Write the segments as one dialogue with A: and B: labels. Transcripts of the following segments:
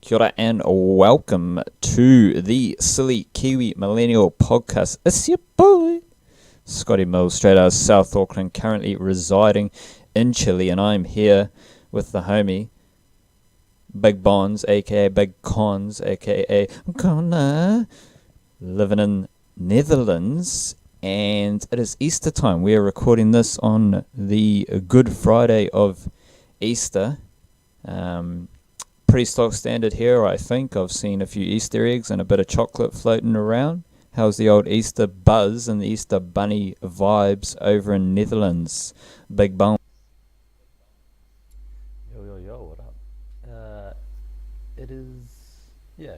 A: Kia ora and welcome to the Silly Kiwi Millennial podcast. It's your boy, Scotty Mills, straight out of South Auckland, currently residing in Chile, and I'm here with the homie, Big Bonds, aka Big Cons, aka Connor, living in Netherlands, and it is Easter time. We are recording this on the Good Friday of Easter. Pretty stock standard here, I think. I've seen a few Easter eggs and a bit of chocolate floating around. How's the old Easter buzz and the Easter bunny vibes over in Netherlands? Big Bone.
B: Yo, what up? It is,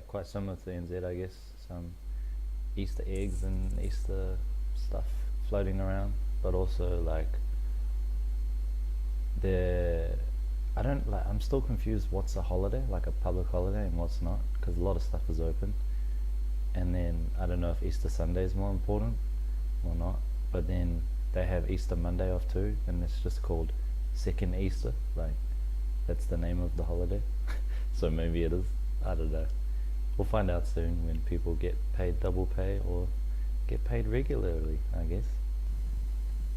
B: quite similar to NZ, I guess. Some Easter eggs and Easter stuff floating around, but also I'm still confused what's a holiday, like a public holiday, and what's not, because a lot of stuff is open. And then I don't know if Easter Sunday is more important or not, but then they have Easter Monday off too, and it's just called Second Easter, like that's the name of the holiday. So maybe it is, I don't know. We'll find out soon when people get paid double pay or get paid regularly, I guess.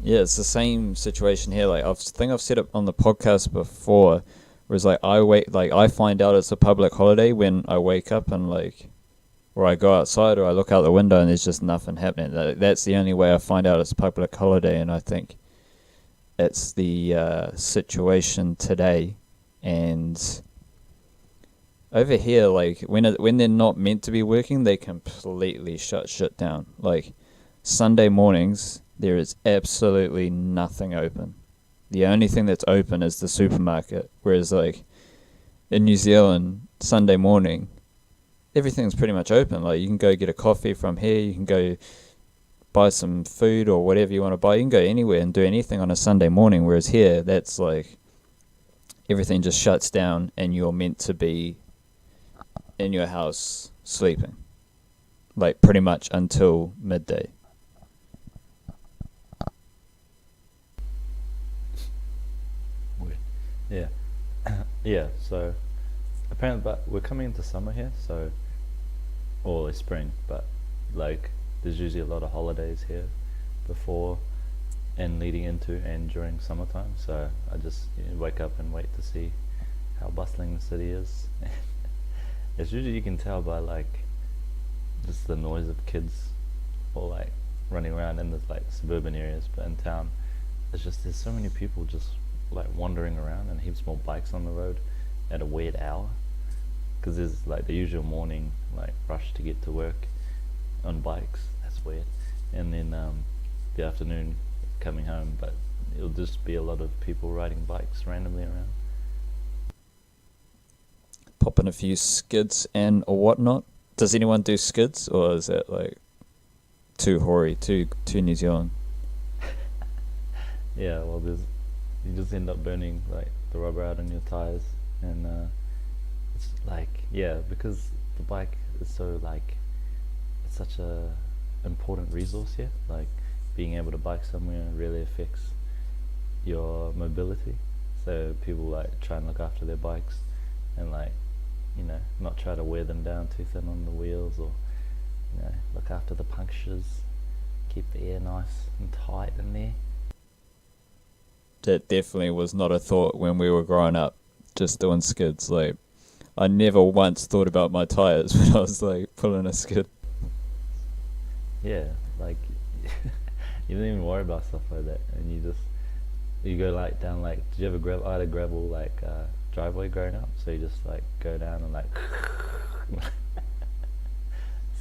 A: Yeah, it's the same situation here. Like I think I've said it on the podcast before, whereas I find out it's a public holiday when I wake up and or I go outside or I look out the window and there's just nothing happening. That's the only way I find out it's a public holiday, and I think it's the situation today. And over here, when they're not meant to be working, they completely shut shit down. Like Sunday mornings, there is absolutely nothing open. The only thing that's open is the supermarket. Whereas in New Zealand, Sunday morning, everything's pretty much open. Like you can go get a coffee from here, you can go buy some food or whatever you want to buy. You can go anywhere and do anything on a Sunday morning. Whereas here, that's everything just shuts down and you're meant to be in your house sleeping. Pretty much until midday.
B: Yeah. Yeah, so apparently, but we're coming into summer here, so, or it's spring, but there's usually a lot of holidays here before and leading into and during summertime, so I just wake up and wait to see how bustling the city is. It's usually, you can tell by just the noise of kids or running around in the suburban areas, but in town there's so many people just wandering around and heaps more bikes on the road at a weird hour, because there's the usual morning rush to get to work on bikes. That's weird. And then the afternoon coming home, but it'll just be a lot of people riding bikes randomly around,
A: Popping a few skids and whatnot. Does anyone do skids, or is that too hoary, too New Zealand?
B: Yeah, well, you just end up burning the rubber out on your tires, and it's because the bike is so it's such a important resource here. Being able to bike somewhere really affects your mobility, so people try and look after their bikes and not try to wear them down too thin on the wheels, or look after the punctures, keep the air nice and tight in there.
A: That definitely was not a thought when we were growing up, just doing skids. I never once thought about my tires when I was pulling a skid.
B: Yeah, you don't even worry about stuff like that, and you go down did you ever I had a gravel driveway growing up, so you just go down and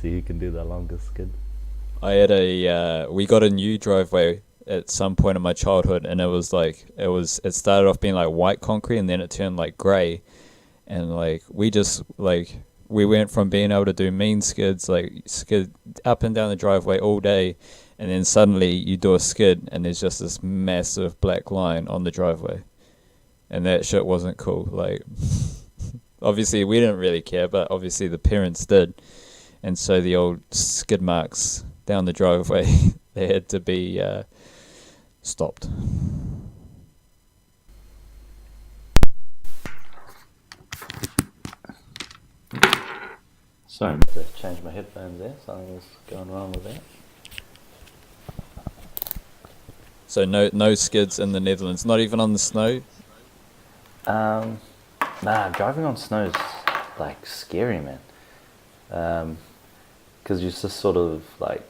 B: see who can do the longest skid.
A: I had we got a new driveway at some point in my childhood, and it started off being white concrete, and then it turned grey, and we went from being able to do mean skids, skid up and down the driveway all day, and then suddenly you do a skid and there's just this massive black line on the driveway, and that shit wasn't cool. Obviously we didn't really care, but obviously the parents did, and so the old skid marks down the driveway they had to be stopped.
B: Sorry, I have to change my headphones there. Something was going wrong with that.
A: So no skids in the Netherlands, not even on the snow.
B: Nah, driving on snow is like scary, man. Because you just sort of like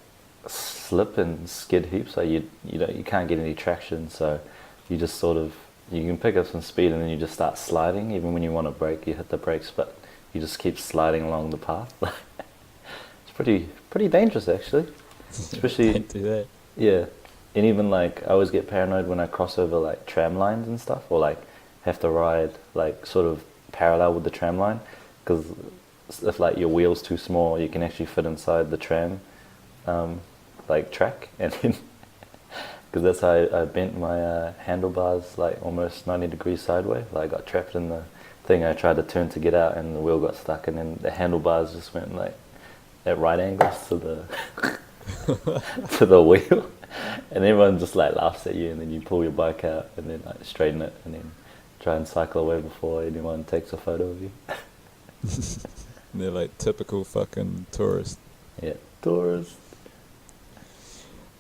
B: slip and skid heaps. Like you can't get any traction, so you just sort of you can pick up some speed and then you just start sliding. Even when you want to brake, you hit the brakes, but you just keep sliding along the path. It's pretty dangerous actually, especially
A: Don't do that.
B: yeah. And even like I always get paranoid when I cross over like tram lines and stuff, or like have to ride like sort of parallel with the tram line, because if like your wheel's too small, you can actually fit inside the tram like track, and then because that's how I bent my handlebars like almost 90 degrees sideways. Like I got trapped in the thing. I tried to turn to get out, and the wheel got stuck, and then the handlebars just went like at right angles to the to the wheel, and everyone just like laughs at you, and then you pull your bike out and then like straighten it, and then try and cycle away before anyone takes a photo of you.
A: They're like typical fucking tourists.
B: Yeah, tourists.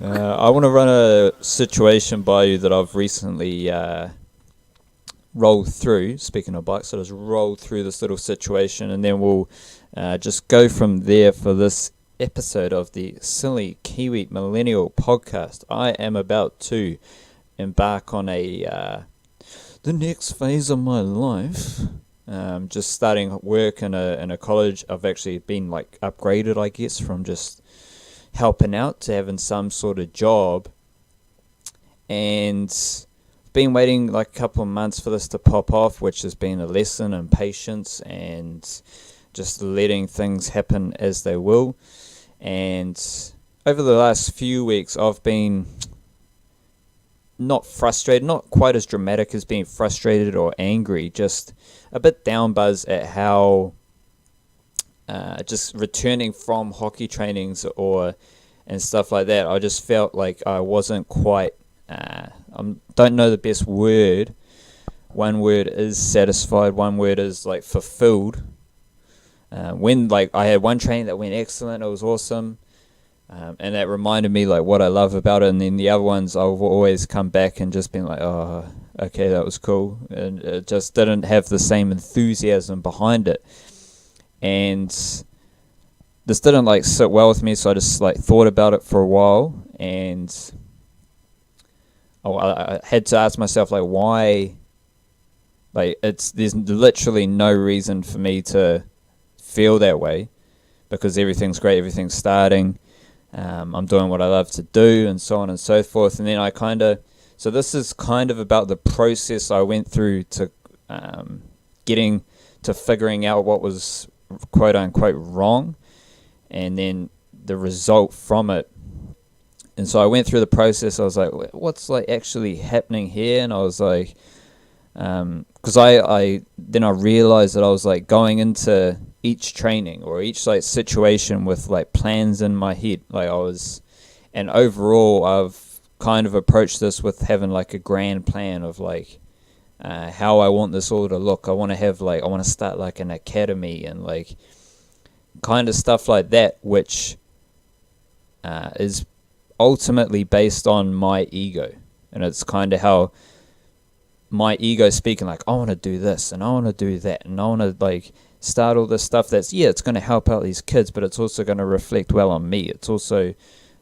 A: I want to run a situation by you that I've recently rolled through. Speaking of bikes, I just rolled through this little situation, and then we'll just go from there for this episode of the Silly Kiwi Millennial podcast. I am about to embark on the next phase of my life. Just starting work in a college. I've actually been like upgraded, I guess, from just helping out to having some sort of job, and been waiting like a couple of months for this to pop off, which has been a lesson in patience and just letting things happen as they will. And over the last few weeks, I've been not frustrated, not quite as dramatic as being frustrated or angry, just a bit down buzz at how just returning from hockey trainings and stuff like that, I just felt like I wasn't quite I don't know the best word. One word is satisfied, one word is like fulfilled. When like I had one training that went excellent, it was awesome, and that reminded me like what I love about it, and then the other ones I've always come back and just been like, oh, okay, that was cool, and it just didn't have the same enthusiasm behind it, and this didn't like sit well with me, so I just like thought about it for a while, and I had to ask myself like why, like there's literally no reason for me to feel that way, because everything's great, everything's starting, I'm doing what I love to do, and so on and so forth. And then so this is kind of about the process I went through to getting to figuring out what was quote unquote wrong, and then the result from it. And so I went through the process. I was like, what's like actually happening here? And I was like, because I realized that I was like going into each training or each like situation with like plans in my head. And overall I've kind of approached this with having like a grand plan of like how I want this all to look. I want to start like an academy and like kind of stuff like that, which is ultimately based on my ego. And it's kind of how my ego speaking like, I want to do this and I want to do that and I want to like start all this stuff that's, it's going to help out these kids, but it's also going to reflect well on me. It's also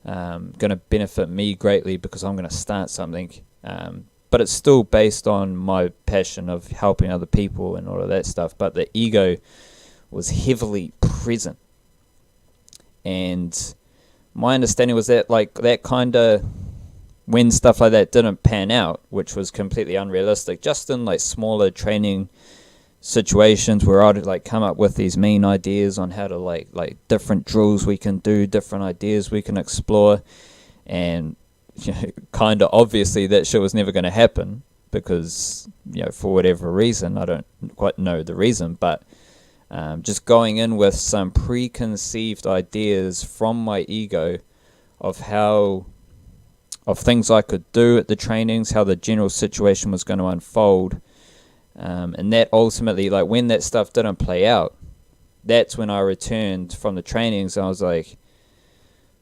A: going to benefit me greatly because I'm going to start something. But it's still based on my passion of helping other people and all of that stuff. But the ego was heavily present. And my understanding was that like that kind of, when stuff like that didn't pan out, which was completely unrealistic, just in like smaller training situations where I'd like come up with these mean ideas on how to like different drills we can do, different ideas we can explore, and kind of obviously that shit was never going to happen because for whatever reason, I don't quite know the reason, but just going in with some preconceived ideas from my ego of things I could do at the trainings, how the general situation was going to unfold, and that ultimately, like when that stuff didn't play out, that's when I returned from the trainings, and I was like,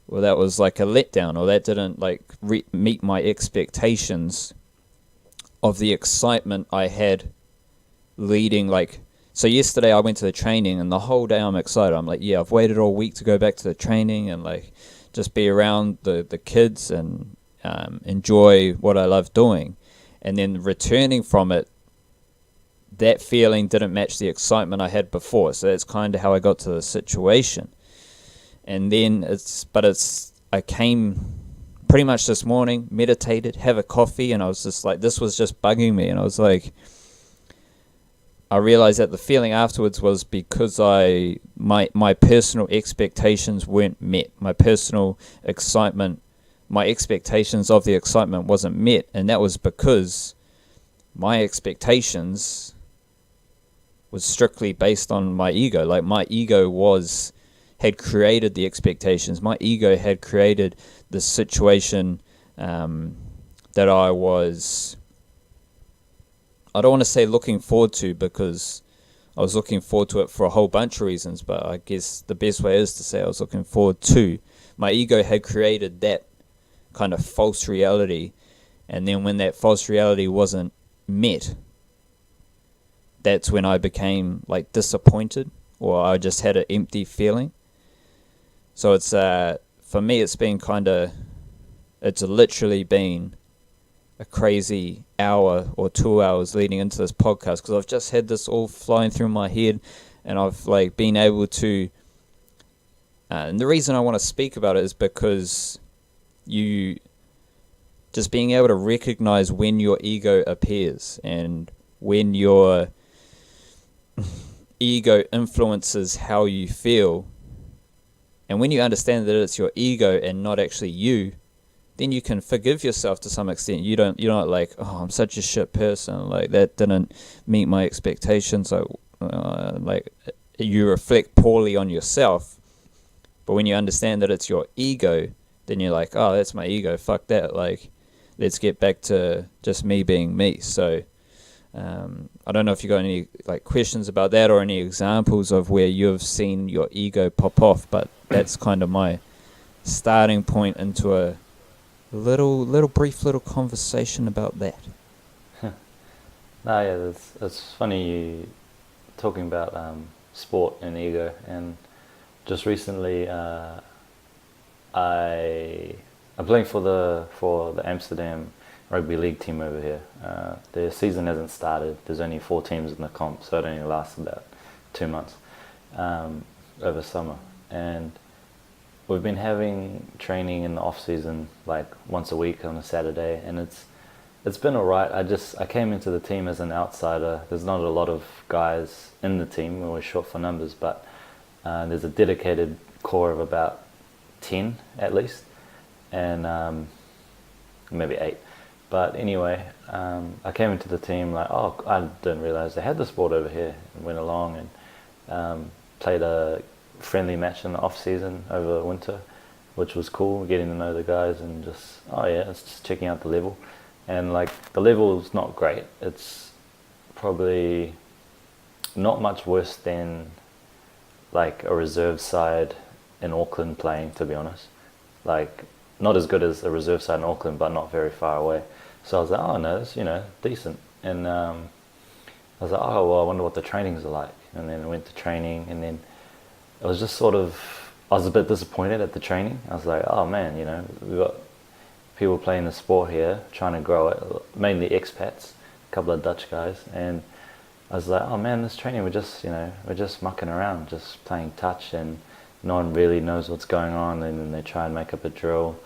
A: well, that was like a letdown, or that didn't like meet my expectations of the excitement I had leading. Like, so yesterday I went to the training, and the whole day I'm excited. I'm like, yeah, I've waited all week to go back to the training and like just be around the kids and enjoy what I love doing. And then returning from it, that feeling didn't match the excitement I had before. So that's kind of how I got to the situation. And then I came pretty much this morning, meditated, have a coffee, and I was just like, this was just bugging me. And I was like, I realized that the feeling afterwards was because my personal expectations weren't met. My personal excitement, my expectations of the excitement wasn't met. And that was because my expectations was strictly based on my ego. Like, my ego had created the expectations. My ego had created the situation that I don't want to say looking forward to, because I was looking forward to it for a whole bunch of reasons, but I guess the best way is to say I was looking forward to. My ego had created that kind of false reality, and then when that false reality wasn't met, that's when I became like disappointed, or I just had an empty feeling. So it's for me, it's literally been a crazy hour or 2 hours leading into this podcast, because I've just had this all flying through my head, and I've like been able to. And the reason I want to speak about it is because you just being able to recognize when your ego appears and when your ego influences how you feel. And when you understand that it's your ego and not actually you, then you can forgive yourself to some extent. You're not like, oh, I'm such a shit person. Like, that didn't meet my expectations. Like you reflect poorly on yourself. But when you understand that it's your ego, then you're like, oh, that's my ego. Fuck that. Like, let's get back to just me being me. So I don't know if you got any like questions about that or any examples of where you've seen your ego pop off, but that's kind of my starting point into a brief conversation about that.
B: No, yeah, it's funny you talking about sport and ego. And just recently, I'm playing for the Amsterdam rugby league team over here. Their season hasn't started. There's only 4 teams in the comp, so it only lasts about 2 months over summer. And we've been having training in the off season like once a week on a Saturday, and it's been alright. I came into the team as an outsider. There's not a lot of guys in the team. We're short for numbers, but there's a dedicated core of about 10 at least, and maybe 8. But anyway, I came into the team like, oh, I didn't realize they had the sport over here, and went along and played a friendly match in the off season over winter, which was cool, getting to know the guys and just, oh yeah, it's just checking out the level. And like, the level's not great. It's probably not much worse than like a reserve side in Auckland playing, to be honest. Like, not as good as a reserve side in Auckland, but not very far away. So I was like, oh no, it's, decent. And I was like, oh well, I wonder what the trainings are like. And then I went to training, and then it was just I was a bit disappointed at the training. I was like, oh man, we've got people playing the sport here, trying to grow it, mainly expats, a couple of Dutch guys. And I was like, oh man, this training, we're just mucking around, just playing touch, and no one really knows what's going on. And then they try and make up a drill,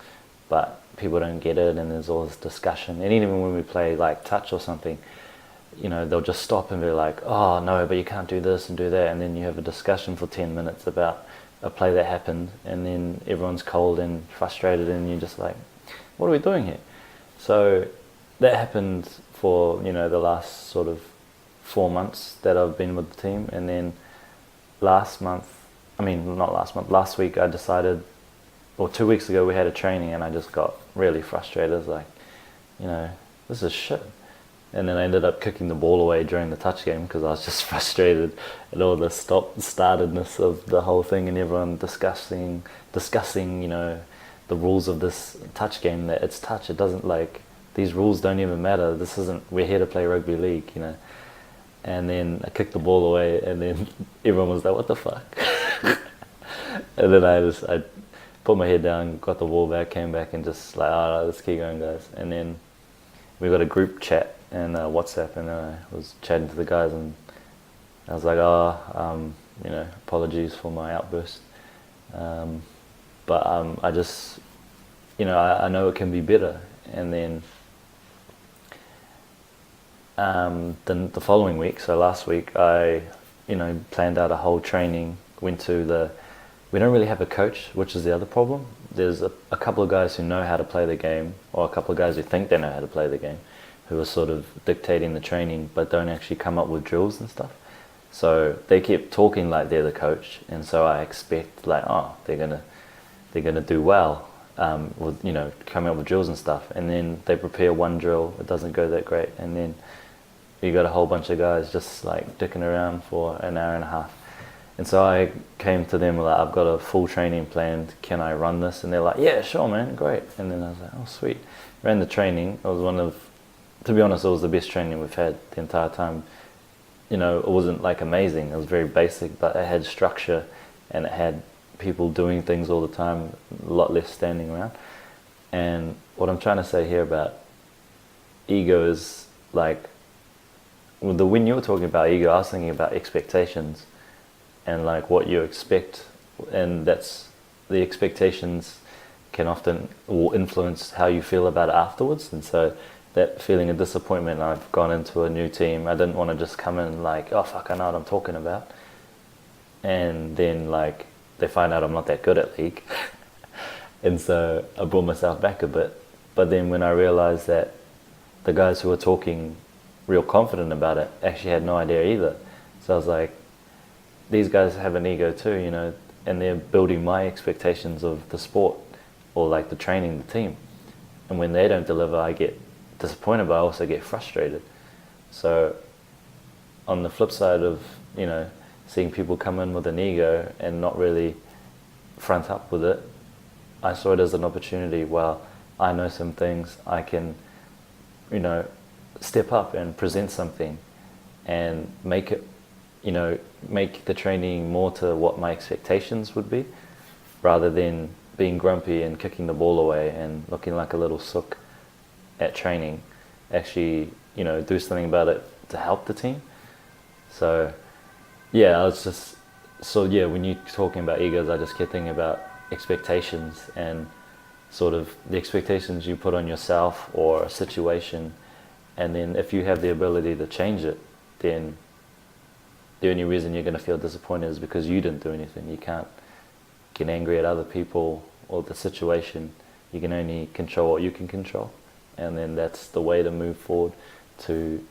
B: but people don't get it, and there's all this discussion. And even when we play like touch or something, they'll just stop and be like, oh no, but you can't do this and do that. And then you have a discussion for 10 minutes about a play that happened, and then everyone's cold and frustrated, and you're just like, what are we doing here? So that happened for, the last sort of 4 months that I've been with the team. And then last week I decided, or 2 weeks ago we had a training, and I just got really frustrated. I was like, this is shit. And then I ended up kicking the ball away during the touch game because I was just frustrated at all the startedness of the whole thing, and everyone discussing, the rules of this touch game. That it's touch. It doesn't, like, these rules don't even matter. This isn't. We're here to play rugby league. And then I kicked the ball away, and then everyone was like, "What the fuck?" And then I put my head down, got the ball back, came back, and just like, "Oh, no, let's keep going, guys." And then we got a group chat and WhatsApp, and I was chatting to the guys, and I was like, apologies for my outburst, but I just, I know it can be better. And then the following week, so last week, I planned out a whole training. We don't really have a coach, which is the other problem. There's a couple of guys who know how to play the game, or a couple of guys who think they know how to play the game, who are sort of dictating the training but don't actually come up with drills and stuff. So they keep talking like they're the coach, and so I expect, like, they're gonna do well with coming up with drills and stuff. And then they prepare one drill, it doesn't go that great, and then you got a whole bunch of guys just like dicking around for an hour and a half. And so I came to them like, I've got a full training planned, can I run this? And they're like, yeah, sure, man, great. And then I was like, oh, sweet. Ran the training. It was to be honest, it was the best training we've had the entire time. It wasn't like amazing, it was very basic, but it had structure, and it had people doing things all the time, a lot less standing around. And what I'm trying to say here about ego is, like, when you were talking about ego, I was thinking about expectations, and like what you expect, and that's the expectations will influence how you feel about it afterwards. And so that feeling of disappointment, I've gone into a new team, I didn't want to just come in like, oh fuck, I know what I'm talking about, and then like they find out I'm not that good at league. And so I brought myself back a bit. But then when I realized that the guys who were talking real confident about it actually had no idea either, so I was like, these guys have an ego too, and they're building my expectations of the sport, or like the training, the team. And when they don't deliver, I get disappointed, but I also get frustrated. So on the flip side of, seeing people come in with an ego and not really front up with it, I saw it as an opportunity. Well, I know some things, I can, step up and present something and make it, make the training more to what my expectations would be, rather than being grumpy and kicking the ball away and looking like a little sook at training. Actually, do something about it to help the team. So yeah, when you're talking about egos, I just kept thinking about expectations, and sort of the expectations you put on yourself or a situation, and then if you have the ability to change it, then the only reason you're going to feel disappointed is because you didn't do anything. You can't get angry at other people or the situation. You can only control what you can control, and then that's the way to move forward to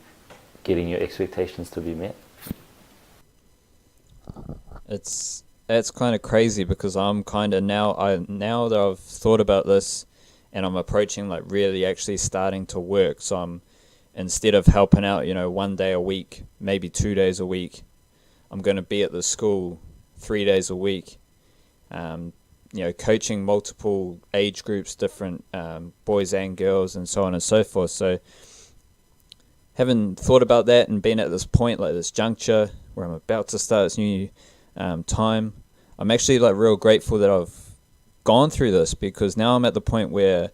B: getting your expectations to be met.
A: It's kind of crazy, because I'm kind of now that I've thought about this, and I'm approaching like really actually starting to work. So I'm, instead of helping out, 1 day a week, maybe 2 days a week, I'm going to be at the school 3 days a week, coaching multiple age groups, different boys and girls, and so on and so forth. So having thought about that and been at this point, like this juncture where I'm about to start this new time, I'm actually like real grateful that I've gone through this, because now I'm at the point where,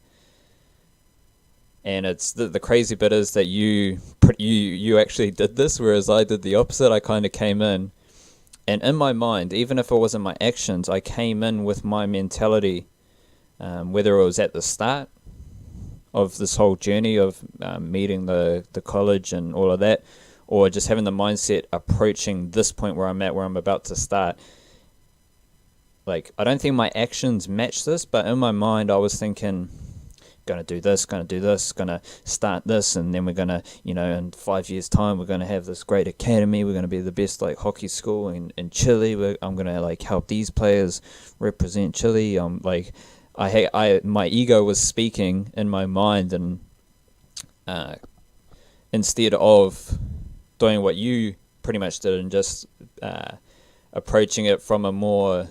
A: and it's the crazy bit is that you actually did this, whereas I did the opposite. I kind of came in, and in my mind, even if it wasn't my actions, I came in with my mentality, whether it was at the start of this whole journey of meeting the college and all of that, or just having the mindset approaching this point where I'm at, where I'm about to start. Like, I don't think my actions match this, but in my mind I was thinking, gonna do this, gonna start this, and then we're gonna, in 5 years time, we're gonna have this great academy, we're gonna be the best like hockey school in Chile, I'm gonna like help these players represent Chile. My ego was speaking in my mind, and instead of doing what you pretty much did and just approaching it from a more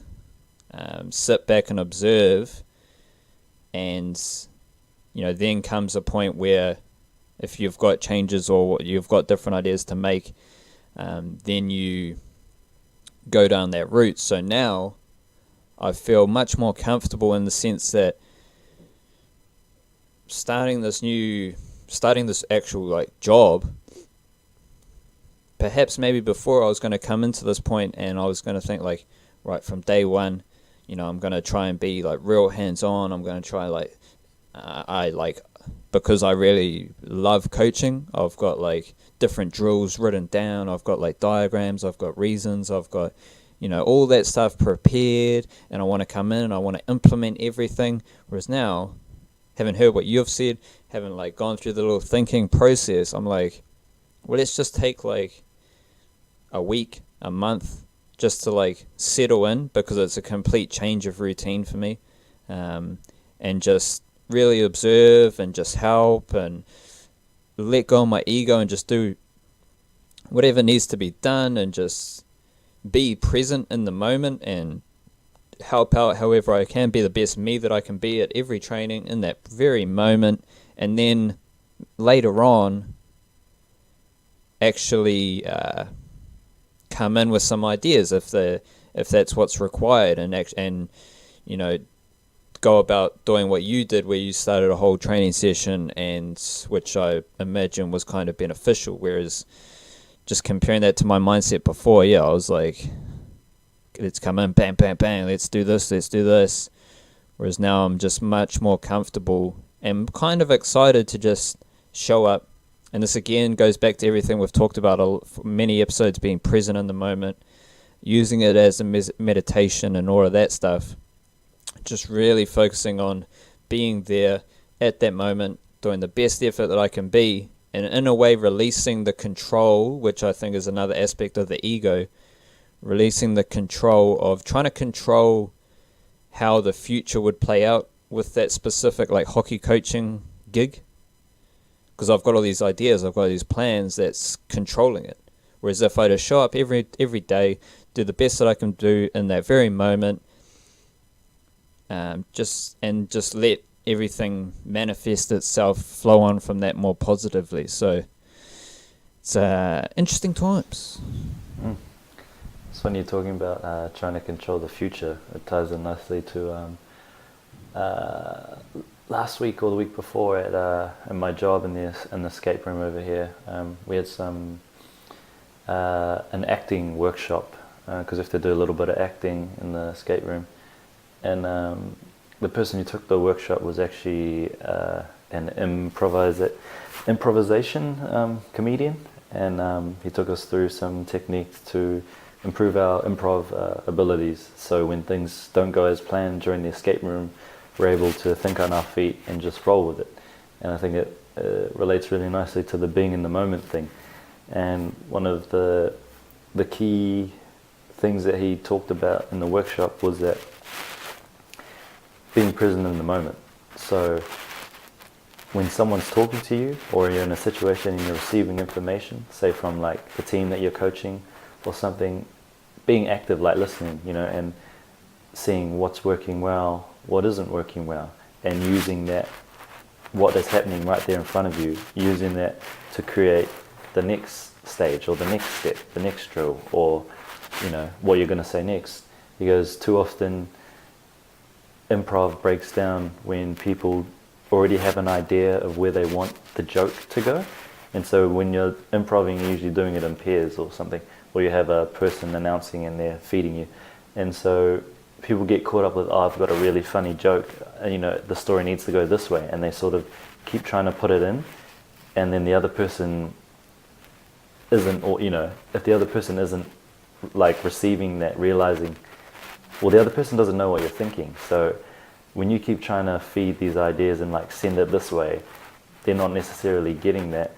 A: sit back and observe, and then comes a point where if you've got changes or you've got different ideas to make, then you go down that route. So now I feel much more comfortable in the sense that starting this actual like job, perhaps maybe before I was going to come into this point and I was going to think like, right, from day one, I'm going to try and be like real hands-on. I'm going to try because I really love coaching, I've got like different drills written down, I've got like diagrams, I've got reasons, I've got all that stuff prepared, and I want to come in and I want to implement everything. Whereas now, having heard what you've said, having like gone through the little thinking process, I'm like, well, let's just take like a week, a month, just to like settle in, because it's a complete change of routine for me, and just really observe and just help and let go of my ego and just do whatever needs to be done and just be present in the moment and help out however I can, be the best me that I can be at every training in that very moment, and then later on actually come in with some ideas if that's what's required, and go about doing what you did, where you started a whole training session, and which I imagine was kind of beneficial. Whereas just comparing that to my mindset before, I was like, let's come in, bang, bang, bang, let's do this. Whereas now I'm just much more comfortable and kind of excited to just show up. And this again goes back to everything we've talked about for many episodes, being present in the moment, using it as a meditation and all of that stuff. Just really focusing on being there at that moment, doing the best effort that I can be, and in a way releasing the control, which I think is another aspect of the ego, releasing the control of trying to control how the future would play out with that specific like hockey coaching gig. Because I've got all these ideas, I've got these plans that's controlling it. Whereas if I just show up every day, do the best that I can do in that very moment, just let everything manifest itself, flow on from that more positively. So it's interesting times.
B: So when you're talking about trying to control the future, it ties in nicely to last week or the week before at my job in the escape room over here. We had an acting workshop, because we have to do a little bit of acting in the escape room. And the person who took the workshop was actually an improvisation comedian, and he took us through some techniques to improve our improv abilities. So when things don't go as planned during the escape room, we're able to think on our feet and just roll with it. And I think it relates really nicely to the being in the moment thing. And one of the key things that he talked about in the workshop was that being present in the moment. So when someone's talking to you, or you're in a situation and you're receiving information, say from like the team that you're coaching or something, being active, like listening, and seeing what's working well, what isn't working well, and using that, what is happening right there in front of you, using that to create the next stage or the next step, the next drill, or what you're going to say next. Because too often improv breaks down when people already have an idea of where they want the joke to go. And so when you're improving, you're usually doing it in pairs or something, or you have a person announcing and they're feeding you. And so people get caught up with, I've got a really funny joke, and the story needs to go this way, and they sort of keep trying to put it in, and then the other person isn't, or if the other person isn't like receiving that, realizing, well, the other person doesn't know what you're thinking. So when you keep trying to feed these ideas and like send it this way, they're not necessarily getting that.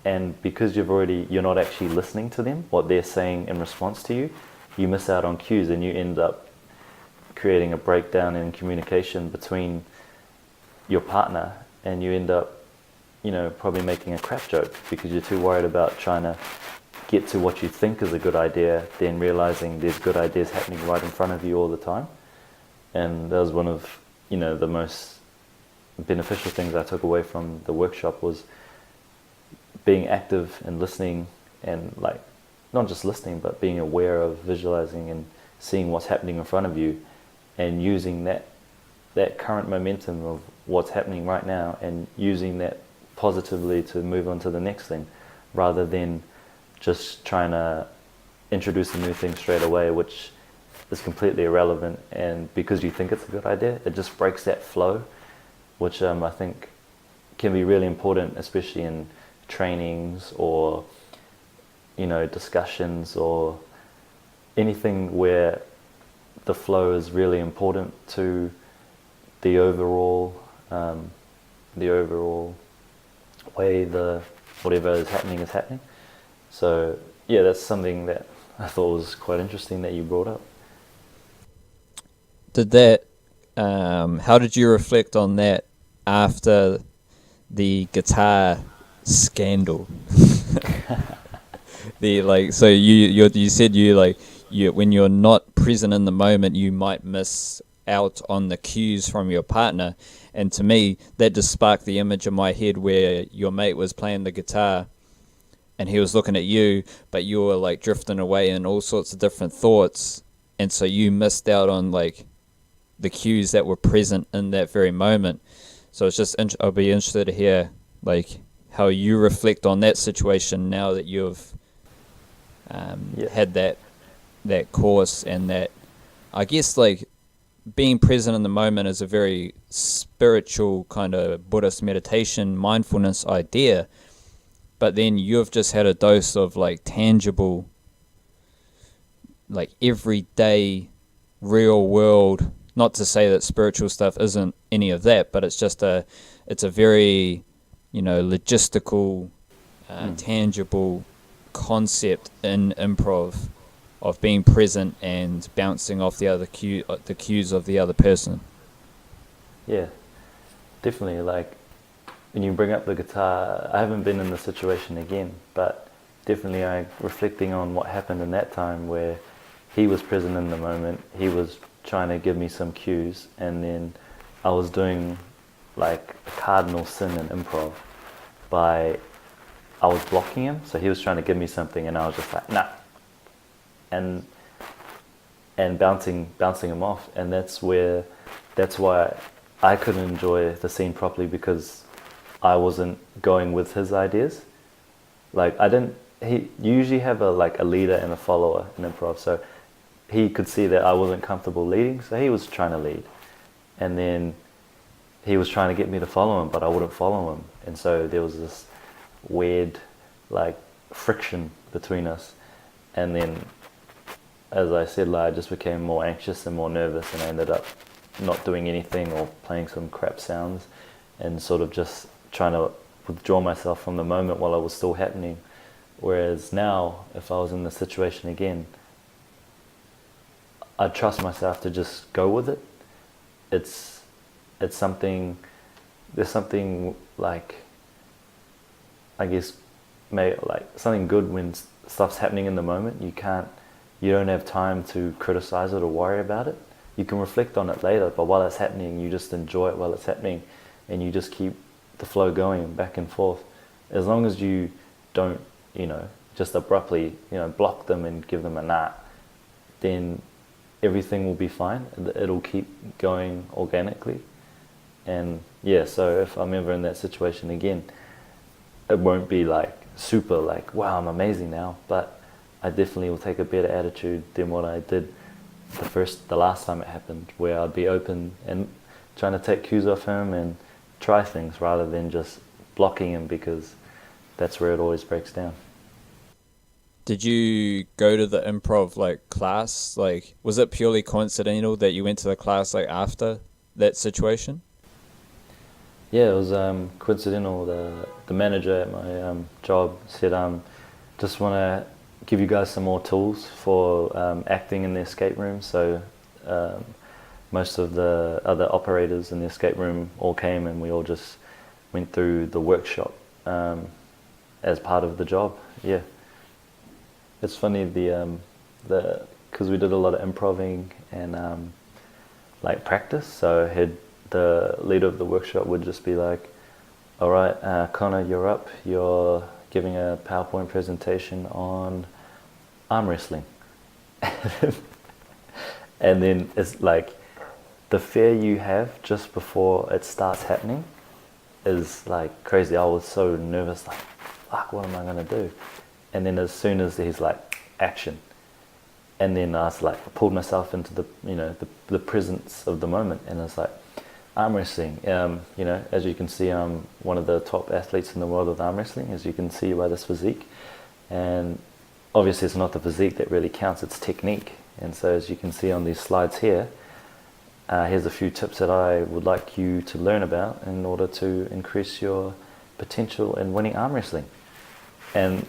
B: And because you're not actually listening to them, what they're saying in response to you, you miss out on cues, and you end up creating a breakdown in communication between your partner, and you end up, probably making a crap joke because you're too worried about trying to get to what you think is a good idea, then realizing there's good ideas happening right in front of you all the time. And that was one of, the most beneficial things I took away from the workshop was being active and listening, and like not just listening but being aware of visualizing and seeing what's happening in front of you, and using that current momentum of what's happening right now and using that positively to move on to the next thing, rather than just trying to introduce a new thing straight away, which is completely irrelevant, and because you think it's a good idea, it just breaks that flow, which I think can be really important, especially in trainings or discussions or anything where the flow is really important to the overall way the whatever is happening. So yeah, that's something that I thought was quite interesting that you brought up.
A: Did that? How did you reflect on that after the guitar scandal? So you said when you're not present in the moment, you might miss out on the cues from your partner, and to me that just sparked the image in my head where your mate was playing the guitar and he was looking at you, but you were like drifting away in all sorts of different thoughts, and so you missed out on like the cues that were present in that very moment. So it's just I'll be interested to hear like how you reflect on that situation now that you've had that course, and that I guess like being present in the moment is a very spiritual kind of Buddhist meditation, mindfulness idea, but then you've just had a dose of like tangible, like everyday, real world. Not to say that spiritual stuff isn't any of that, but it's a very, logistical, tangible concept in improv of being present and bouncing off the cues of the other person.
B: Yeah, definitely. Like when you bring up the guitar, I haven't been in the situation again, but definitely reflecting on what happened in that time where he was present in the moment, he was trying to give me some cues, and then I was doing like a cardinal sin in improv I was blocking him, so he was trying to give me something and I was just like, nah, and bouncing him off, and that's why I couldn't enjoy the scene properly, because I wasn't going with his ideas. Like you usually have a leader and a follower in improv, so he could see that I wasn't comfortable leading, so he was trying to lead, and then he was trying to get me to follow him, but I wouldn't follow him, and so there was this weird friction between us, and then as I said, I just became more anxious and more nervous, and I ended up not doing anything or playing some crap sounds and sort of just trying to withdraw myself from the moment while it was still happening. Whereas now, if I was in the situation again, I'd trust myself to just go with it. It's something, there's something I guess something good when stuff's happening in the moment. You don't have time to criticize it or worry about it. You can reflect on it later, but while it's happening, you just enjoy it while it's happening, and you just keep the flow going back and forth. As long as you don't, just abruptly, block them and give them a nah, then everything will be fine. It'll keep going organically. And yeah, so if I'm ever in that situation again, it won't be super wow, I'm amazing now, but I definitely will take a better attitude than what I did the last time it happened, where I'd be open and trying to take cues off him and try things rather than just blocking him, because that's where it always breaks down.
A: Did you go to the improv class? Was it purely coincidental that you went to the class after that situation?
B: Yeah, it was coincidental. The manager at my job said, just want to give you guys some more tools for acting in the escape room. So most of the other operators in the escape room all came, and we all just went through the workshop as part of the job. Yeah, it's funny the because we did a lot of improving and like practice. So the leader of the workshop would just be like, "All right, Connor, you're up. You're giving a PowerPoint presentation on arm wrestling." And then it's like the fear you have just before it starts happening is like crazy. I was so nervous, like, fuck, what am I gonna do? And then as soon as he's like, action, and then I was like, pulled myself into the presence of the moment, and it's like, arm wrestling. As you can see, I'm one of the top athletes in the world of arm wrestling, as you can see by this physique. And obviously it's not the physique that really counts, it's technique. And so as you can see on these slides here, here's a few tips that I would like you to learn about in order to increase your potential in winning arm wrestling. And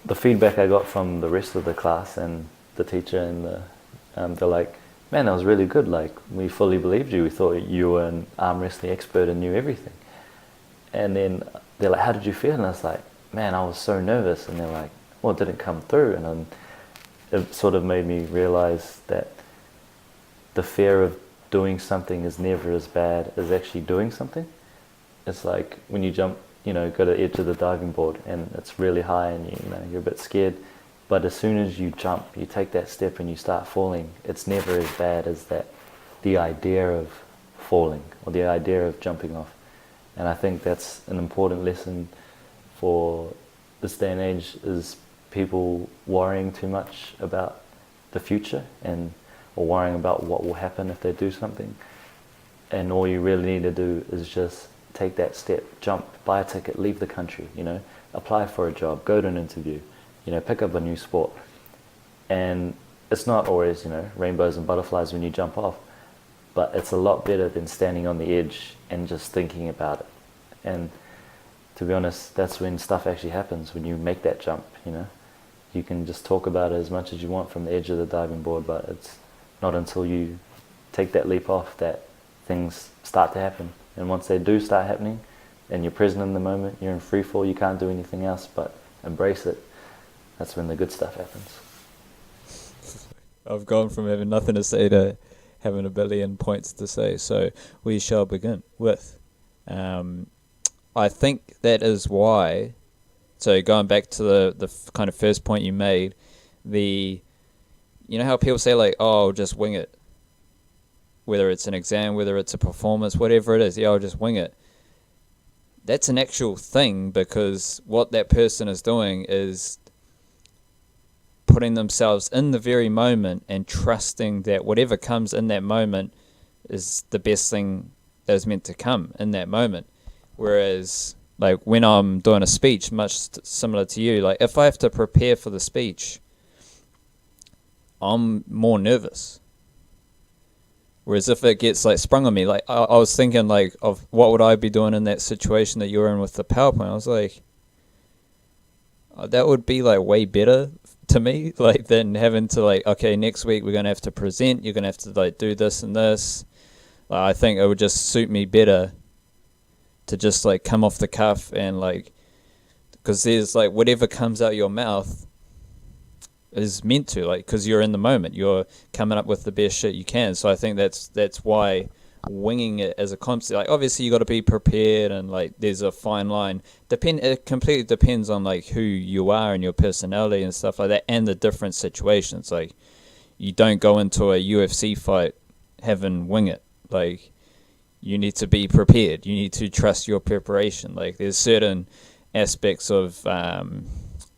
B: the feedback I got from the rest of the class and the teacher and they're like, man, that was really good. Like, we fully believed you. We thought you were an arm wrestling expert and knew everything. And then they're like, how did you feel? And I was like, man, I was so nervous. And they're like, well, it didn't come through. And it sort of made me realize that the fear of doing something is never as bad as actually doing something. It's like when you jump, go to the edge of the diving board and it's really high and you're a bit scared. But as soon as you jump, you take that step and you start falling, it's never as bad as the idea of falling or the idea of jumping off. And I think that's an important lesson for this day and age, is people worrying too much about the future or worrying about what will happen if they do something. And all you really need to do is just take that step, jump, buy a ticket, leave the country, apply for a job, go to an interview, pick up a new sport. And it's not always, rainbows and butterflies when you jump off, but it's a lot better than standing on the edge and just thinking about it. And to be honest, that's when stuff actually happens, when you make that jump, You can just talk about it as much as you want from the edge of the diving board, but it's not until you take that leap off that things start to happen. And once they do start happening, and you're present in the moment, you're in free fall, you can't do anything else but embrace it. That's when the good stuff happens.
A: I've gone from having nothing to say to having a billion points to say, so we shall begin with. I think that is why, so going back to the kind of first point you made, how people say like, oh, I'll just wing it. Whether it's an exam, whether it's a performance, whatever it is, I'll just wing it. That's an actual thing, because what that person is doing is putting themselves in the very moment and trusting that whatever comes in that moment is the best thing that is meant to come in that moment. Whereas, like, when I'm doing a speech, much similar to you, like, if I have to prepare for the speech, I'm more nervous. Whereas if it gets, like, sprung on me, like, I was thinking, like, of what would I be doing in that situation that you're in with the PowerPoint. I was like, that would be, like, way better to me, like, than having to, like, okay, next week we're going to have to present, you're going to have to, like, do this and this. Like, I think it would just suit me better to just, like, come off the cuff and, like, because there's, like, whatever comes out your mouth is meant to, like, because you're in the moment, you're coming up with the best shit you can. So I think that's why winging it as a concept, like, obviously you got to be prepared, and, like, there's a fine line. It completely depends on, like, who you are and your personality and stuff like that, and the different situations. Like, you don't go into a UFC fight having wing it. Like, you need to be prepared. You need to trust your preparation. Like, there's certain aspects of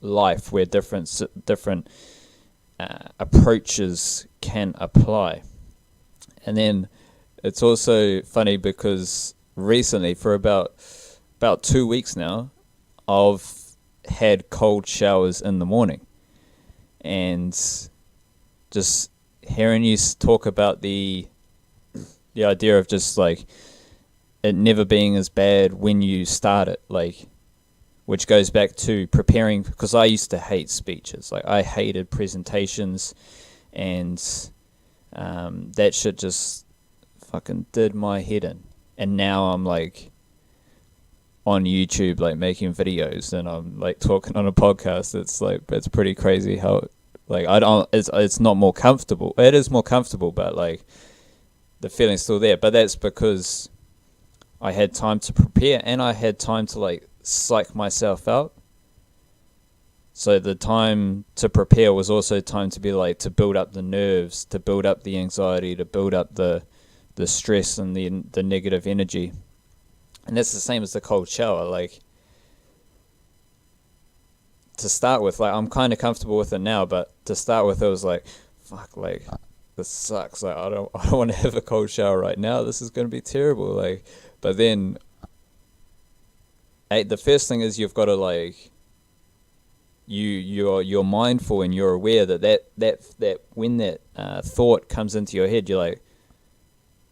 A: life where different approaches can apply. And then it's also funny because recently, for about 2 weeks now, I've had cold showers in the morning, and just hearing you talk about the idea of just, like, it never being as bad when you start it, like, which goes back to preparing, because I used to hate speeches. Like, I hated presentations, and that shit just fucking did my head in. And now I'm like, on YouTube, like making videos, and I'm like talking on a podcast. It's pretty crazy how like it's not more comfortable. It is more comfortable, but like the feeling's still there. But that's because I had time to prepare, and I had time to like psych myself out. So the time to prepare was also time to be like, to build up the nerves, to build up the anxiety, to build up the stress and the negative energy. And that's the same as the cold shower. Like, to start with, like, I'm kind of comfortable with it now, but to start with, it was like, fuck, like, this sucks. Like, I don't want to have a cold shower right now. This is going to be terrible. Like, but then, the first thing is you've got to like, you're mindful and you're aware that when that thought comes into your head, you're like,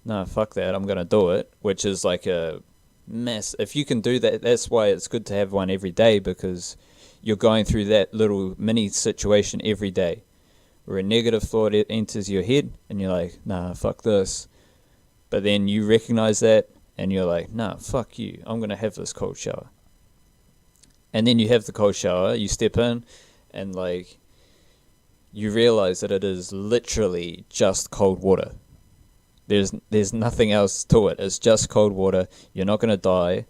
A: no, fuck that, I'm gonna do it, which is like a mess. If you can do that, that's why it's good to have one every day, because you're going through that little mini situation every day where a negative thought enters your head and you're like, nah, fuck this. But then you recognize that and you're like, nah, fuck you, I'm gonna have this cold shower. And then you have the cold shower, you step in, and like, you realize that it is literally just cold water. There's nothing else to it. It's just cold water. You're not going to die.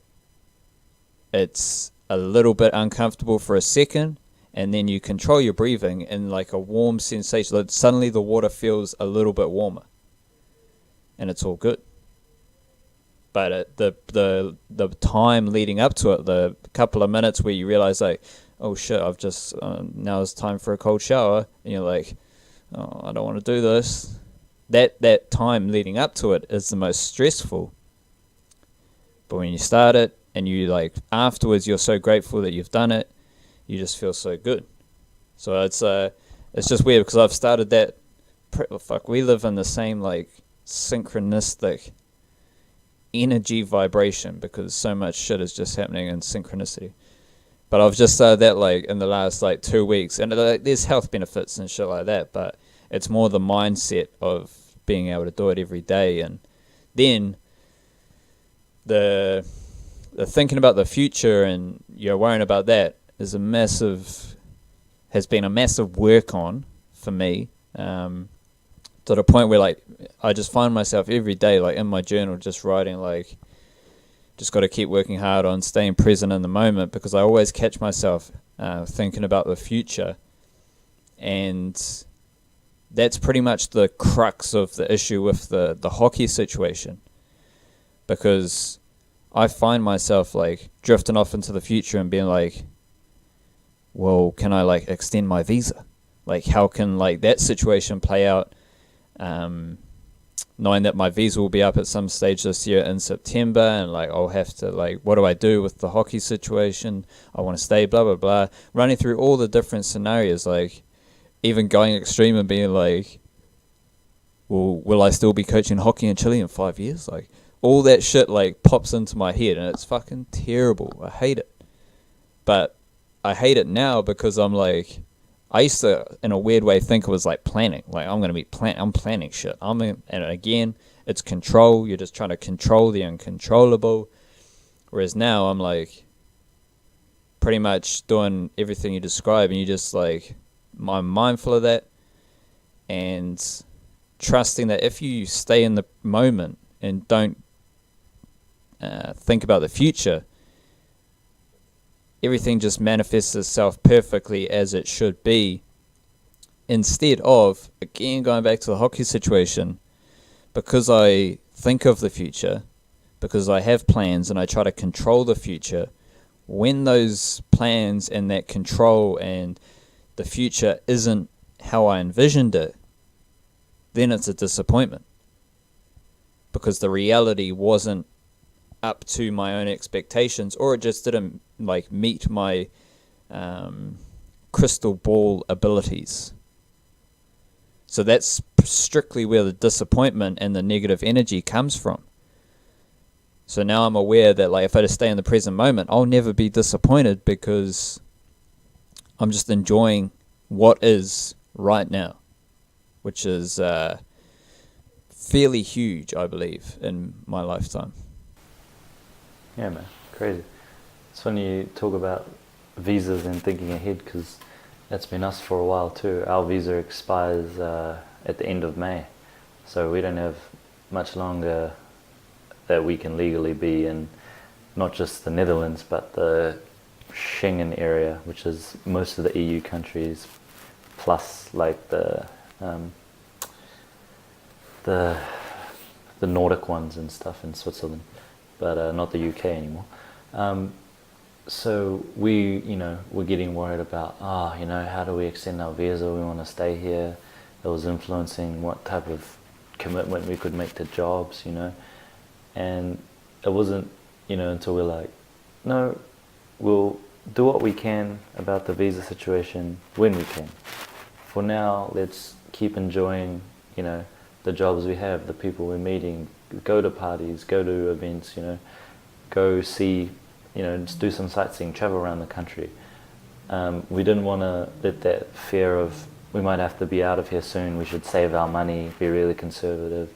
A: It's a little bit uncomfortable for a second, and then you control your breathing, and like a warm sensation. Like suddenly the water feels a little bit warmer, and it's all good. But the time leading up to it, the couple of minutes where you realize like, oh shit, I've just now it's time for a cold shower, and you're like, oh, I don't want to do this. That time leading up to it is the most stressful. But when you start it and you like afterwards, you're so grateful that you've done it. You just feel so good. So it's just weird because I've started that. Fuck, we live in the same like synchronistic energy vibration, because so much shit is just happening in synchronicity. But I've just started that like in the last like 2 weeks, and there's health benefits and shit like that, but it's more the mindset of being able to do it every day. And then the thinking about the future and you're worrying about that has been a massive work on for me, to the point where like I just find myself every day like in my journal just writing like, just got to keep working hard on staying present in the moment, because I always catch myself thinking about the future. And that's pretty much the crux of the issue with the hockey situation, because I find myself like drifting off into the future and being like, well, can I like extend my visa? Like, how can like that situation play out? Knowing that my visa will be up at some stage this year in September, and like I'll have to like, what do I do with the hockey situation? I want to stay, blah blah blah. Running through all the different scenarios, like even going extreme and being like, well, will I still be coaching hockey in Chile in 5 years? Like all that shit like pops into my head, and it's fucking terrible. I hate it, but I hate it now because I'm like, I used to, in a weird way, think it was like planning. Like, I'm planning shit. And again, it's control. You're just trying to control the uncontrollable. Whereas now, I'm like, pretty much doing everything you describe, and you just like, I'm mindful of that, and trusting that if you stay in the moment and don't think about the future, everything just manifests itself perfectly as it should be, instead of, again, going back to the hockey situation, because I think of the future, because I have plans and I try to control the future, when those plans and that control and the future isn't how I envisioned it, then it's a disappointment, because the reality wasn't up to my own expectations, or it just didn't like meet my crystal ball abilities. So that's strictly where the disappointment and the negative energy comes from. So now I'm aware that like if I just stay in the present moment, I'll never be disappointed, because I'm just enjoying what is right now, which is fairly huge, I believe, in my lifetime.
B: Yeah, man, crazy. It's funny you talk about visas and thinking ahead because that's been us for a while too. Our visa expires at the end of May, so we don't have much longer that we can legally be in not just the Netherlands but the Schengen area, which is most of the EU countries, plus like the the Nordic ones and stuff in Switzerland, but not the UK anymore. So we're getting worried about, how do we extend our visa? We want to stay here. It was influencing what type of commitment we could make to jobs, and it wasn't, until we're like, no, we'll do what we can about the visa situation when we can. For now, let's keep enjoying, the jobs we have, the people we're meeting, go to parties, go to events, go see, just do some sightseeing, travel around the country. We didn't want to let that fear of we might have to be out of here soon, we should save our money, be really conservative,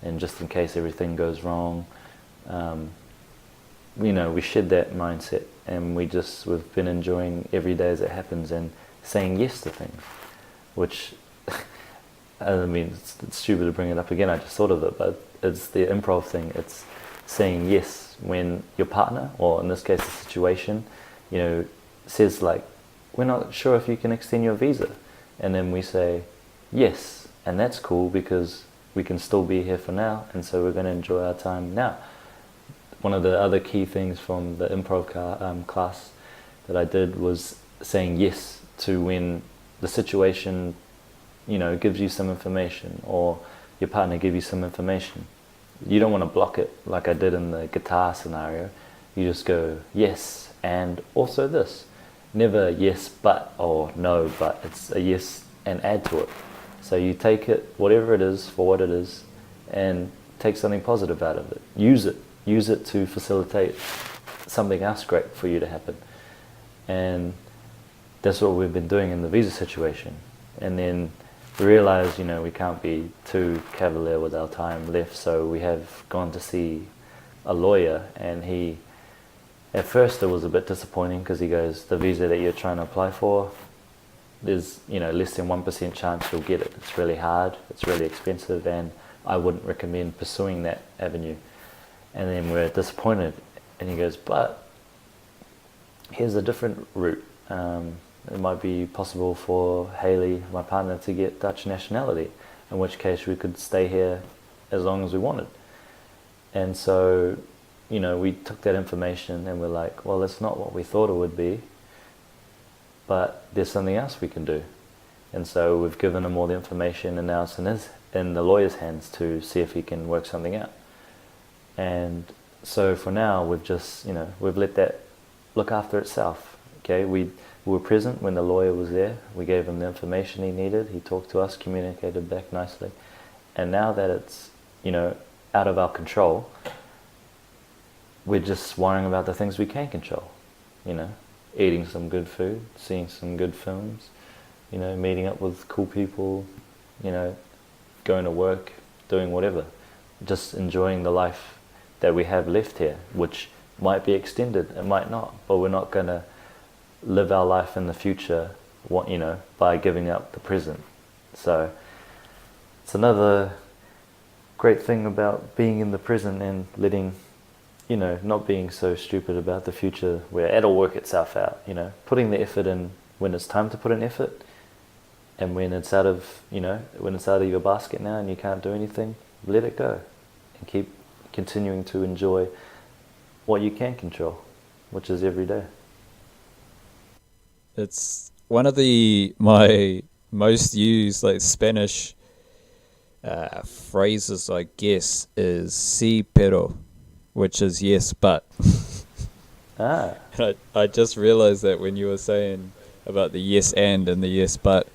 B: and just in case everything goes wrong, we shed that mindset, and we've been enjoying every day as it happens and saying yes to things, which, I mean, it's stupid to bring it up again, I just thought of it, but it's the improv thing. It's saying yes when your partner, or in this case the situation, says like, we're not sure if you can extend your visa. And then we say yes, and that's cool because we can still be here for now, and so we're going to enjoy our time now. One of the other key things from the improv class that I did was saying yes to when the situation, gives you some information, or your partner gives you some information. You don't want to block it like I did in the guitar scenario. You just go, yes, and also this. Never yes, but, or no, but. It's a yes and add to it. So you take it, whatever it is, for what it is, and take something positive out of it. Use it. Use it to facilitate something else great for you to happen. And that's what we've been doing in the visa situation. And then we realized, we can't be too cavalier with our time left, so we have gone to see a lawyer, and at first it was a bit disappointing because he goes, the visa that you're trying to apply for, there's, less than 1% chance you'll get it. It's really hard, it's really expensive, and I wouldn't recommend pursuing that avenue. And then we're disappointed, and he goes, but here's a different route. It might be possible for Haley, my partner, to get Dutch nationality, in which case we could stay here as long as we wanted. And so, we took that information and we're like, well, it's not what we thought it would be, but there's something else we can do. And so we've given him all the information, and now it's in the lawyer's hands to see if he can work something out. And so for now, we've just, we've let that look after itself. Okay, we were present when the lawyer was there. We gave him the information he needed. He talked to us, communicated back nicely. And now that it's, out of our control, we're just worrying about the things we can control. Eating some good food, seeing some good films, meeting up with cool people, going to work, doing whatever. Just enjoying the life that we have left here, which might be extended, it might not, but we're not going to live our life in the future, by giving up the present. So it's another great thing about being in the present and letting, not being so stupid about the future where it'll work itself out, putting the effort in when it's time to put in effort, and when it's out of, when it's out of your basket now and you can't do anything, let it go and keep continuing to enjoy what you can control, which is every day.
A: It's one of my most used Spanish phrases, I guess, is sí pero, which is yes but. And I just realized that when you were saying about the yes and the yes but,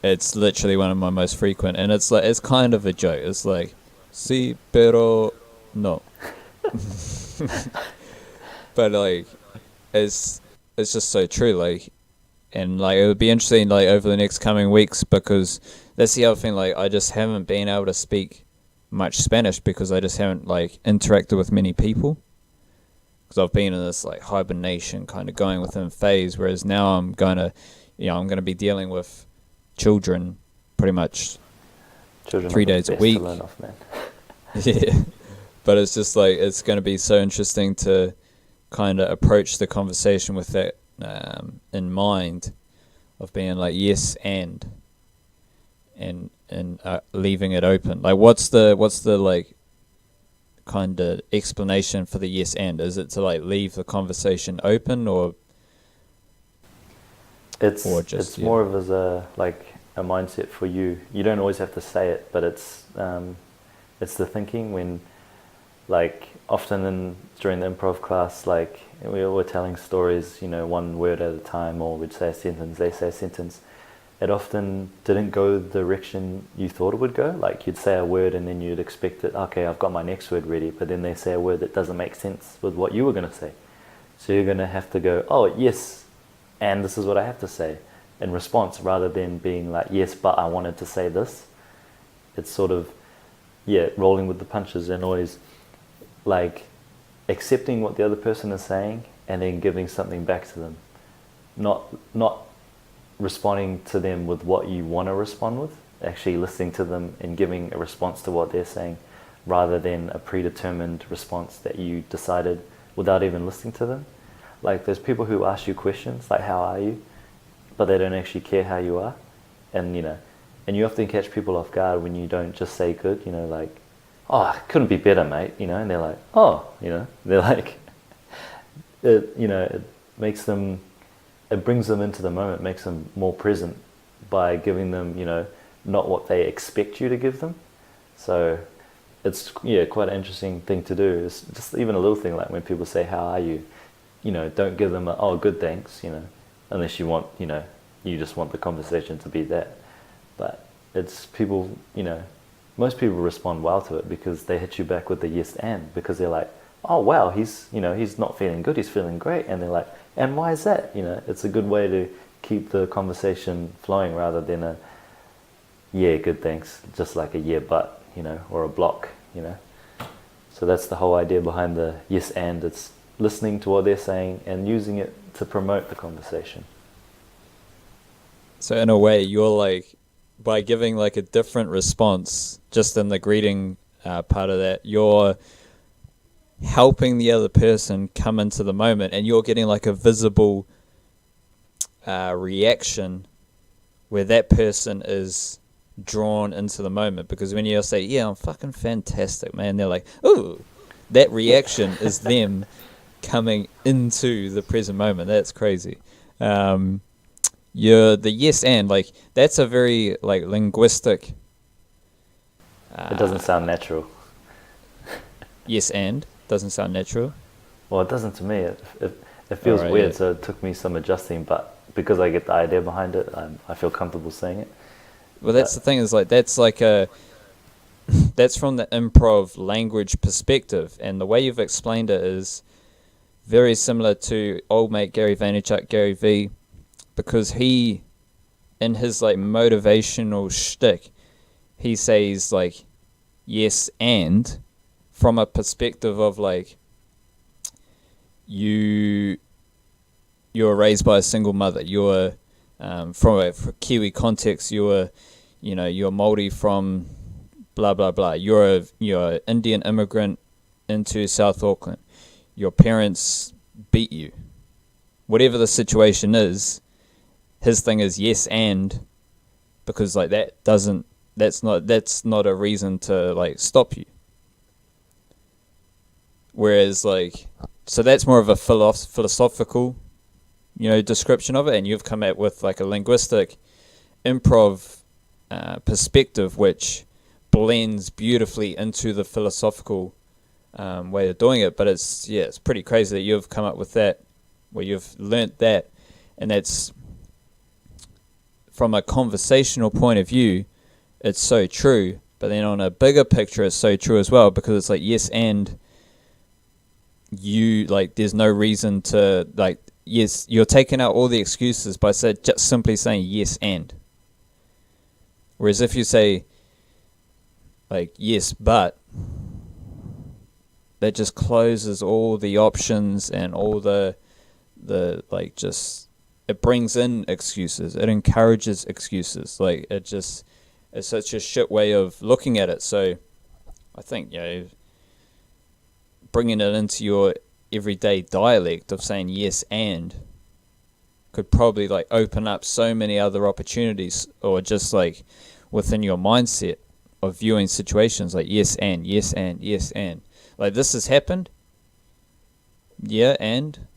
A: it's literally one of my most frequent, and it's kind of a joke. It's like sí pero no. But it's just so true, and it would be interesting over the next coming weeks, because that's the other thing, I just haven't been able to speak much Spanish because I just haven't like interacted with many people. Because I've been in this like hibernation kind of going within phase, whereas now I'm going to be dealing with children pretty much
B: Children
A: 3
B: are the
A: days a
B: best
A: week.
B: to learn off, man.
A: Yeah, but it's just like it's going to be so interesting to kind of approach the conversation with that in mind, of being like yes and leaving it open. Like, what's the like kind of explanation for the yes and? Is it to like leave the conversation open, or
B: It's
A: just
B: more of as a mindset for you. You don't always have to say it, but it's the thinking when, like, often during the improv class, like we were telling stories, one word at a time, or we'd say a sentence, they say a sentence. It often didn't go the direction you thought it would go. Like, you'd say a word and then you'd expect it, okay, I've got my next word ready, but then they say a word that doesn't make sense with what you were going to say. So you're going to have to go, oh, yes, and this is what I have to say in response, rather than being like, yes, but I wanted to say this. It's sort of, rolling with the punches, and always like accepting what the other person is saying and then giving something back to them. Not responding to them with what you want to respond with, actually listening to them and giving a response to what they're saying, rather than a predetermined response that you decided without even listening to them. Like, there's people who ask you questions like, how are you? But they don't actually care how you are. And and you often catch people off guard when you don't just say good, like, oh, it couldn't be better, mate, and they're like, oh, they're like, it makes them, it brings them into the moment, makes them more present by giving them, not what they expect you to give them. So it's, quite an interesting thing to do. It's just even a little thing like when people say, how are you? Don't give them oh, good, thanks, unless you want, you just want the conversation to be that. But it's people, most people respond well to it because they hit you back with the yes and, because they're like, oh wow, he's not feeling good, he's feeling great. And they're like, and why is that? It's a good way to keep the conversation flowing, rather than a yeah, good, thanks, just like a yeah, but, or a block, So that's the whole idea behind the yes and. It's listening to what they're saying and using it to promote the conversation.
A: So in a way, you're like, by giving like a different response just in the greeting part of that, you're helping the other person come into the moment, and you're getting like a visible reaction where that person is drawn into the moment. Because when you say, yeah, I'm fucking fantastic, man, they're like, ooh, that reaction is them coming into the present moment. That's crazy. You're the yes and, like, that's a very like linguistic.
B: It doesn't sound natural.
A: Yes and doesn't sound natural.
B: Well, it doesn't to me. It feels weird, yeah. So it took me some adjusting, but because I get the idea behind it, I feel comfortable saying it.
A: Well, that's the thing, is like that's like that's from the improv language perspective, and the way you've explained it is very similar to old mate Gary Vaynerchuk, Gary V, because he, in his like motivational shtick, he says like yes and from a perspective of like you're raised by a single mother, you're from a Kiwi context, you're Māori from blah blah blah, you're an Indian immigrant into South Auckland, your parents beat you, whatever the situation is. His thing is yes and, because like that's not a reason to like stop you. Whereas like, so that's more of a philosophical, description of it, and you've come out with like a linguistic improv perspective, which blends beautifully into the philosophical way of doing it. But it's pretty crazy that you've come up with that, where you've learnt that, and that's from a conversational point of view, it's so true. But then on a bigger picture, it's so true as well, because it's like yes and you, like, there's no reason to like, yes, you're taking out all the excuses by just simply saying yes and. Whereas if you say like, yes, but that just closes all the options and all the like, just, it brings in excuses. It encourages excuses. Like, it's such a shit way of looking at it. So I think, bringing it into your everyday dialect of saying yes and could probably, like, open up so many other opportunities, or just, like, within your mindset of viewing situations like yes and, yes and, yes and. Like, this has happened, yeah, and,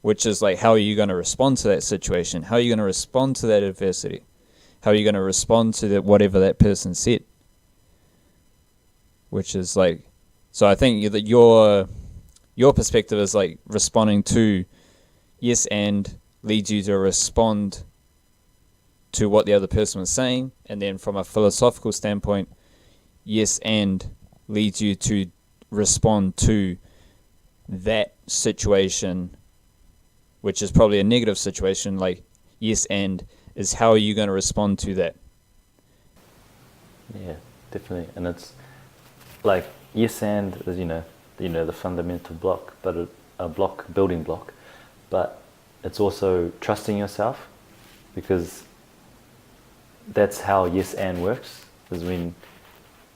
A: which is like, how are you going to respond to that situation? How are you going to respond to that adversity? How are you going to respond to whatever that person said? Which is like, so I think that your perspective is like responding to yes and leads you to respond to what the other person was saying, and then from a philosophical standpoint, yes and leads you to respond to that situation, which is probably a negative situation. Like, yes and is, how are you going to respond to that?
B: Yeah, definitely. And it's like, yes and is, the fundamental block, but a building block. But it's also trusting yourself, because that's how yes and works, is when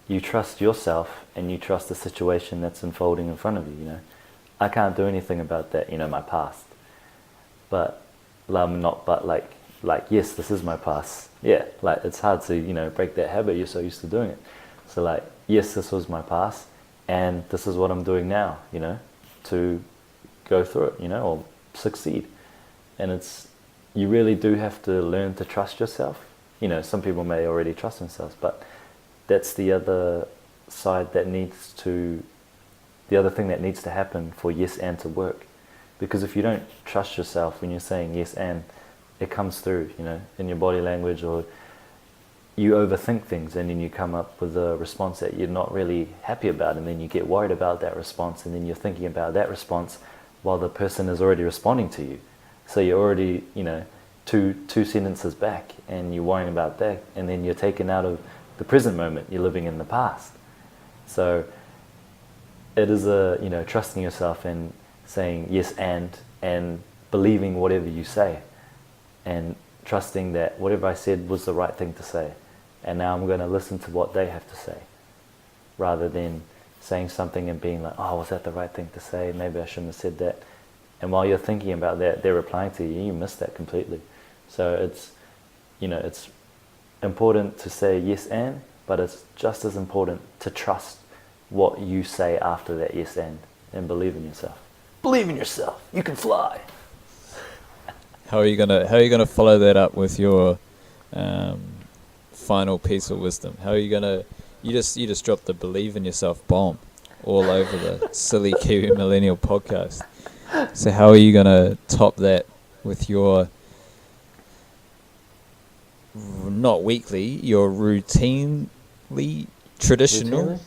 B: you trust yourself and you trust the situation that's unfolding in front of you. I can't do anything about that, my past. But yes, this is my past. Yeah, like, it's hard to, break that habit. You're so used to doing it. So, like, yes, this was my past, and this is what I'm doing now, to go through it, or succeed. And you really do have to learn to trust yourself. Some people may already trust themselves, but that's the other side the other thing that needs to happen for yes and to work. Because if you don't trust yourself when you're saying yes and, it comes through, in your body language, or you overthink things, and then you come up with a response that you're not really happy about, and then you get worried about that response, and then you're thinking about that response while the person is already responding to you. So you're already, two sentences back, and you're worrying about that, and then you're taken out of the present moment. You're living in the past. So it is trusting yourself and saying yes and believing whatever you say, and trusting that whatever I said was the right thing to say, and now I'm going to listen to what they have to say, rather than saying something and being like, oh, was that the right thing to say? Maybe I shouldn't have said that. And while you're thinking about that, they're replying to you, you miss that completely. So it's important to say yes and, but it's just as important to trust what you say after that yes and believe in yourself. Believe in yourself. You can fly.
A: How are you gonna follow that up with your final piece of wisdom? How are you gonna? You just dropped the believe in yourself bomb all over the Silly Kiwi Millennial podcast. So how are you gonna top that with your not weekly, your routinely traditional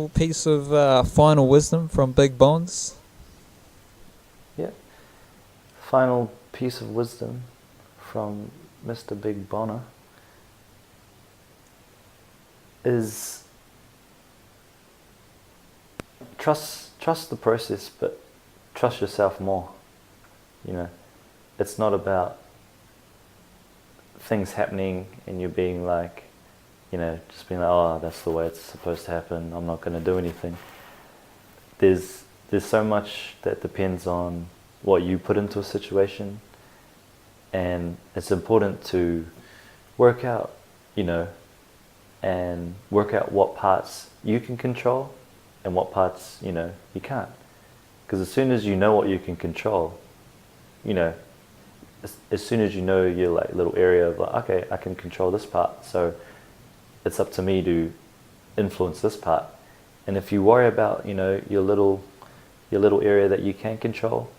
A: piece of final wisdom from Big Bonds?
B: Yeah. Final piece of wisdom from Mr. Big Bonner is trust the process, but trust yourself more. It's not about things happening and you being like, just being like, oh, that's the way it's supposed to happen, I'm not going to do anything. There's so much that depends on what you put into a situation, and it's important to work out, and work out what parts you can control and what parts, you can't. Because as soon as you know what you can control, as soon as you know your like little area of like, okay, I can control this part, so it's up to me to influence this part. And if you worry about, your little area that you can control,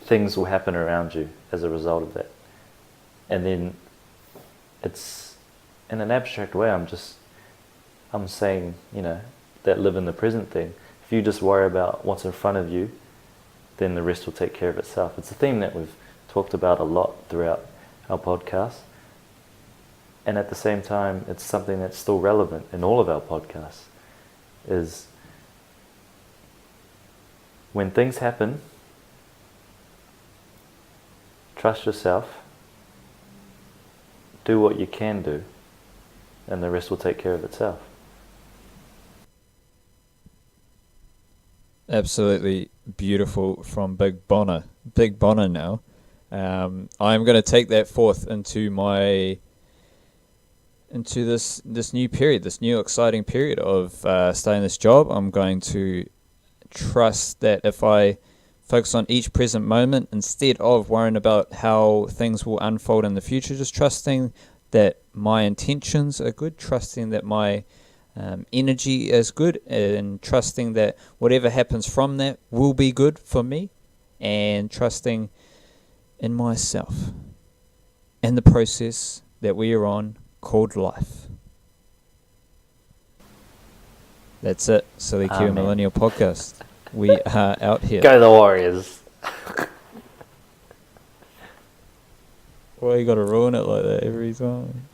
B: things will happen around you as a result of that. And then it's, in an abstract way, I'm saying, that live in the present thing. If you just worry about what's in front of you, then the rest will take care of itself. It's a theme that we've talked about a lot throughout our podcast. and at the same time, it's something that's still relevant in all of our podcasts, is when things happen, trust yourself, do what you can do, and the rest will take care of itself.
A: Absolutely beautiful from Big Bonner. Big Bonner now. I'm going to take that forth into this new period, this new exciting period of starting this job. I'm going to trust that if I focus on each present moment instead of worrying about how things will unfold in the future, just trusting that my intentions are good, trusting that my energy is good, and trusting that whatever happens from that will be good for me, and trusting in myself and the process that we are on called life. That's it. Silly Kiwi Millennial Podcast. We are out here.
B: Go the Warriors!
A: Why you gotta ruin it like that every time?